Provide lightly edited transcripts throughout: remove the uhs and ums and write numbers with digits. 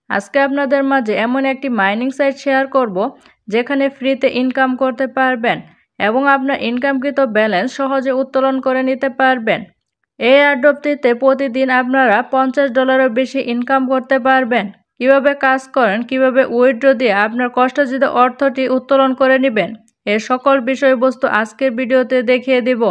আজকে আপনাদের মাঝে এমন একটি মাইনিং সাইট শেয়ার করব যেখানে ফ্রিতে ইনকাম করতে পারবেন এবং আপনার ইনকামকৃত ব্যালেন্স সহজে উত্তোলন করে নিতে পারবেন। এই এয়ারড্রপটিতে প্রতিদিন আপনারা $50 বেশি ইনকাম করতে পারবেন। কিভাবে কাজ করেন, কিভাবে উইথড্র দিয়ে আপনার কষ্টার্জিত অর্থটি উত্তোলন করে নেবেন, এর সকল বিষয়বস্তু আজকের ভিডিওতে দেখিয়ে দিব।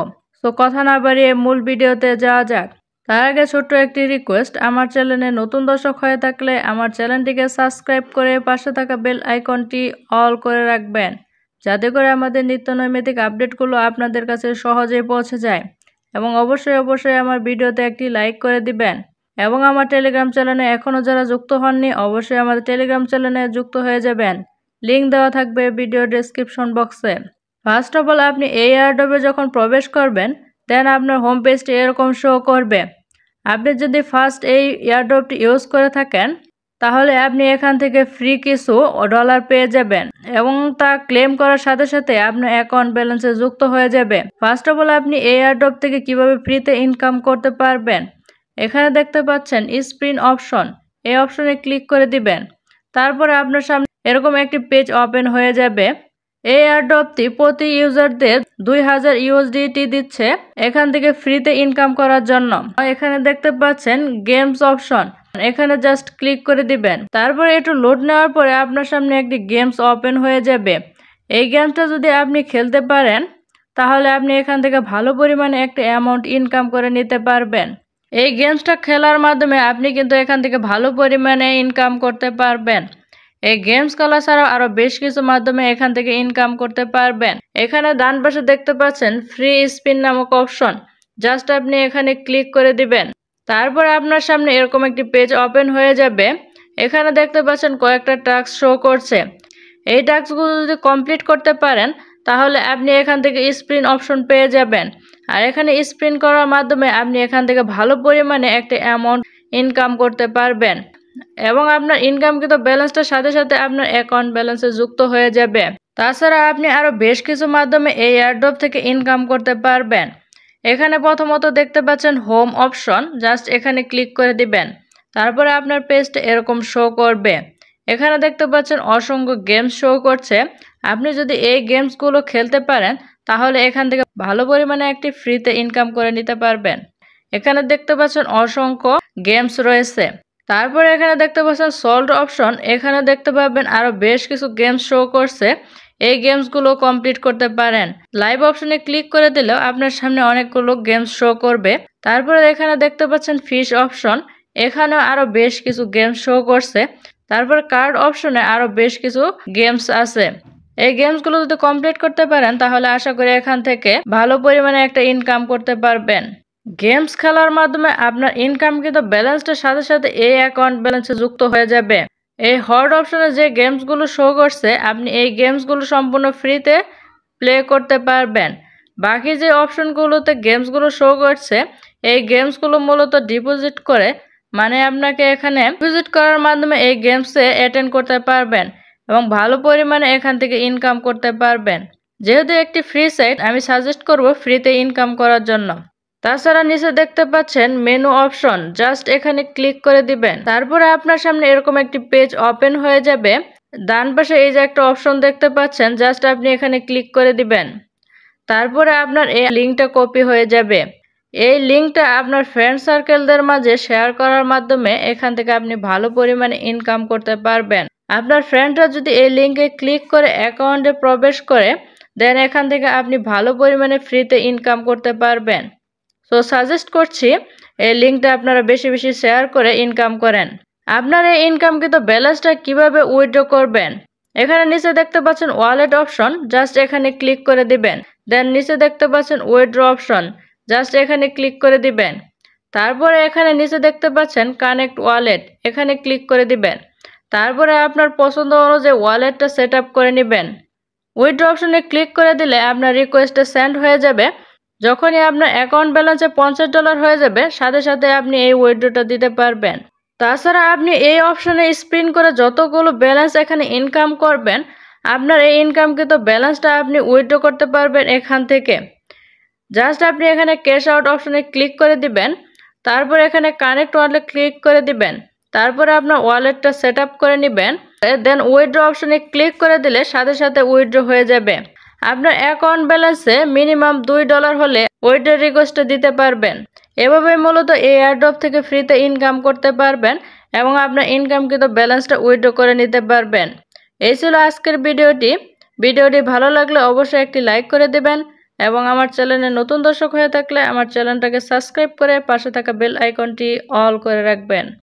তো কথা না বাড়িয়ে মূল ভিডিওতে যাওয়া যাক। তার আগে ছোট্ট একটি রিকোয়েস্ট, আমার চ্যানেলে নতুন দর্শক হয়ে থাকলে আমার চ্যানেলটিকে সাবস্ক্রাইব করে পাশে থাকা বেল আইকনটি অল করে রাখবেন, যাতে করে আমাদের নিত্য নৈমিত্তিক আপডেটগুলো আপনাদের কাছে সহজেই পৌঁছে যায়। এবং অবশ্যই আমার ভিডিওতে একটি লাইক করে দিবেন। এবং আমার টেলিগ্রাম চ্যানেলে এখনও যারা যুক্ত হননি, অবশ্যই আমাদের টেলিগ্রাম চ্যানেলে যুক্ত হয়ে যাবেন। লিঙ্ক দেওয়া থাকবে ভিডিও ডেসক্রিপশন বক্সে। ফার্স্ট অফ অল, আপনি এই এয়ারড্রপে যখন প্রবেশ করবেন, দেন আপনার হোম পেজটি এরকম শো করবে। আপনি যদি ফার্স্ট এই এয়ারড্রপটি ইউজ করে থাকেন, তাহলে আপনি এখান থেকে ফ্রি কিছু ডলার পেয়ে যাবেন এবং তা ক্লেম করার সাথে সাথে আপনার অ্যাকাউন্ট ব্যালেন্সে যুক্ত হয়ে যাবে। ফার্স্ট অফ অল, আপনি এই এয়ারড্রপ থেকে কিভাবে ফ্রিতে ইনকাম করতে পারবেন, এখানে দেখতে পাচ্ছেন স্পিন অপশন, এই অপশনে ক্লিক করে দিবেন। তারপরে আপনার সামনে এরকম একটি পেজ ওপেন হয়ে যাবে। এই এয়ারড্রপটি প্রতি ইউজারদের 2000 USDT দিচ্ছে এখান থেকে ফ্রিতে ইনকাম করার জন্য। এখানে দেখতে পাচ্ছেন গেমস অপশন, এখানে জাস্ট ক্লিক করে দিবেন। তারপরে একটু লোড নেওয়ার পরে আপনার সামনে একটি গেমস ওপেন হয়ে যাবে। এই গেমসটা যদি আপনি খেলতে পারেন, তাহলে আপনি এখান থেকে ভালো পরিমাণে একটা অ্যামাউন্ট ইনকাম করে নিতে পারবেন। এই গেমসটা খেলার মাধ্যমে আপনি কিন্তু এখান থেকে ভালো পরিমাণে ইনকাম করতে পারবেন। এই গেমস খেলা ছাড়াও আরো বেশ কিছু মাধ্যমে এখান থেকে ইনকাম করতে পারবেন। এখানে ডান পাশে দেখতে পাচ্ছেন ফ্রি স্পিন নামক অপশন, জাস্ট আপনি এখানে ক্লিক করে দিবেন। তারপরে আপনার সামনে এরকম একটি পেজ ওপেন হয়ে যাবে। এখানে দেখতে পাচ্ছেন কয়েকটা টাস্ক শো করছে। এই টাস্কগুলো যদি কমপ্লিট করতে পারেন, তাহলে আপনি এখান থেকে স্পিন অপশন পেয়ে যাবেন। আর এখানে স্পিন করার মাধ্যমে আপনি এখান থেকে ভালো পরিমাণে একটা অ্যামাউন্ট ইনকাম করতে পারবেন এবং আপনার ইনকামকৃত ব্যালেন্সটার সাথে সাথে আপনার অ্যাকাউন্ট ব্যালেন্সে যুক্ত হয়ে যাবে। তাছাড়া আপনি আরো বেশ কিছু মাধ্যমে এই এয়ারড্রপ থেকে ইনকাম করতে পারবেন। এখানে প্রথমত দেখতে পাচ্ছেন হোম অপশন, জাস্ট এখানে ক্লিক করে দিবেন। তারপরে আপনার পেজটা এরকম শো করবে। এখানে দেখতে পাচ্ছেন অসংখ্য গেমস শো করছে। আপনি যদি এই গেমসগুলো খেলতে পারেন, তাহলে এখান থেকে ভালো পরিমাণে একটি ফ্রিতে ইনকাম করে নিতে পারবেন। এখানে দেখতে পাচ্ছেন অসংখ্য গেমস রয়েছে। তারপরে এখানে দেখতে পাচ্ছেন সল্ট অপশন, এখানে দেখতে পাবেন আরো বেশ কিছু গেমস শো করছে। এই গেমসগুলো কমপ্লিট করতে পারেন। লাইভ অপশনে ক্লিক করে দিলেও আপনার সামনে অনেকগুলো গেমস শো করবে। তারপরে এখানে দেখতে পাচ্ছেন ফিশ অপশন, এখানেও আরো বেশ কিছু গেমস শো করছে। তারপর কার্ড অপশনে আরো বেশ কিছু গেমস আছে। এই গেমসগুলো যদি কমপ্লিট করতে পারেন, তাহলে আশা করি এখান থেকে ভালো পরিমাণে একটা ইনকাম করতে পারবেন। গেমস খেলার মাধ্যমে আপনার ইনকামকৃত ব্যালেন্সটার সাথে সাথে এই অ্যাকাউন্ট ব্যালেন্সে যুক্ত হয়ে যাবে। এই হট অপশনে যে গেমসগুলো শো করছে, আপনি এই গেমসগুলো সম্পূর্ণ ফ্রিতে প্লে করতে পারবেন। বাকি যে অপশনগুলোতে গেমসগুলো শো করছে, এই গেমসগুলো মূলত ডিপোজিট করে, মানে আপনাকে এখানে ডিপোজিট করার মাধ্যমে এই গেমসে অ্যাটেন্ড করতে পারবেন এবং ভালো পরিমাণে এখান থেকে ইনকাম করতে পারবেন। যেহেতু একটি ফ্রি সাইট, আমি সাজেস্ট করব ফ্রিতে ইনকাম করার জন্য। তাছাড়া নিচে দেখতে পাচ্ছেন মেনু অপশন, জাস্ট এখানে ক্লিক করে দিবেন। তারপরে আপনার সামনে এরকম একটি পেজ ওপেন হয়ে যাবে। ডান পাশে এই যে একটা অপশন দেখতে পাচ্ছেন, জাস্ট আপনি এখানে ক্লিক করে দিবেন। তারপরে আপনার এই লিঙ্কটা কপি হয়ে যাবে। এই লিঙ্কটা আপনার ফ্রেন্ড সার্কেলদের মাঝে শেয়ার করার মাধ্যমে এখান থেকে আপনি ভালো পরিমাণে ইনকাম করতে পারবেন। আপনার ফ্রেন্ডরা যদি এই লিঙ্কে ক্লিক করে অ্যাকাউন্টে প্রবেশ করে, দেন এখান থেকে আপনি ভালো পরিমাণে ফ্রিতে ইনকাম করতে পারবেন। সো সাজেস্ট করছি এই লিঙ্কটা আপনারা বেশি বেশি শেয়ার করে ইনকাম করেন। আপনার এই ইনকামকৃত ব্যালেন্সটা কিভাবে উইথড্র করবেন, এখানে নিচে দেখতে পাচ্ছেন ওয়ালেট অপশন, জাস্ট এখানে ক্লিক করে দিবেন। দেন নিচে দেখতে পাচ্ছেন উইথড্র অপশন, জাস্ট এখানে ক্লিক করে দিবেন। তারপরে এখানে নিচে দেখতে পাচ্ছেন কানেক্ট ওয়ালেট, এখানে ক্লিক করে দিবেন। তারপরে আপনার পছন্দ অনুযায়ী ওয়ালেটটা সেট আপ করে নেবেন। উইথড্র অপশনে ক্লিক করে দিলে আপনার রিকোয়েস্টটা সেন্ড হয়ে যাবে। যখনই আপনার অ্যাকাউন্ট ব্যালেন্সে $50 হয়ে যাবে, সাথে সাথে আপনি এই উইথড্রটা দিতে পারবেন। তাছাড়া আপনি এই অপশনে স্পিন করে যতগুলো ব্যালেন্স এখানে ইনকাম করবেন, আপনার এই ইনকামকৃত ব্যালেন্সটা আপনি উইথড্র করতে পারবেন এখান থেকে। জাস্ট আপনি এখানে ক্যাশ আউট অপশনে ক্লিক করে দিবেন। তারপর এখানে কানেক্ট ওয়ালেট ক্লিক করে দিবেন। তারপরে আপনার ওয়ালেটটা সেট আপ করে নেবেন। দেন উইথড্র অপশনে ক্লিক করে দিলে সাথে সাথে উইথড্র হয়ে যাবে। আপনার অ্যাকাউন্ট ব্যালেন্সে মিনিমাম $2 হলে উইথড্র রিকোয়েস্টটা দিতে পারবেন। এভাবে মূলত এই এয়ারড্রপ থেকে ফ্রিতে ইনকাম করতে পারবেন এবং আপনার ইনকামকৃত ব্যালেন্সটা উইথড্র করে নিতে পারবেন। এই ছিল আজকের ভিডিওটি ভালো লাগলে অবশ্যই একটি লাইক করে দেবেন এবং আমার চ্যানেলে নতুন দর্শক হয়ে থাকলে আমার চ্যানেলটাকে সাবস্ক্রাইব করে পাশে থাকা বেল আইকনটি অল করে রাখবেন।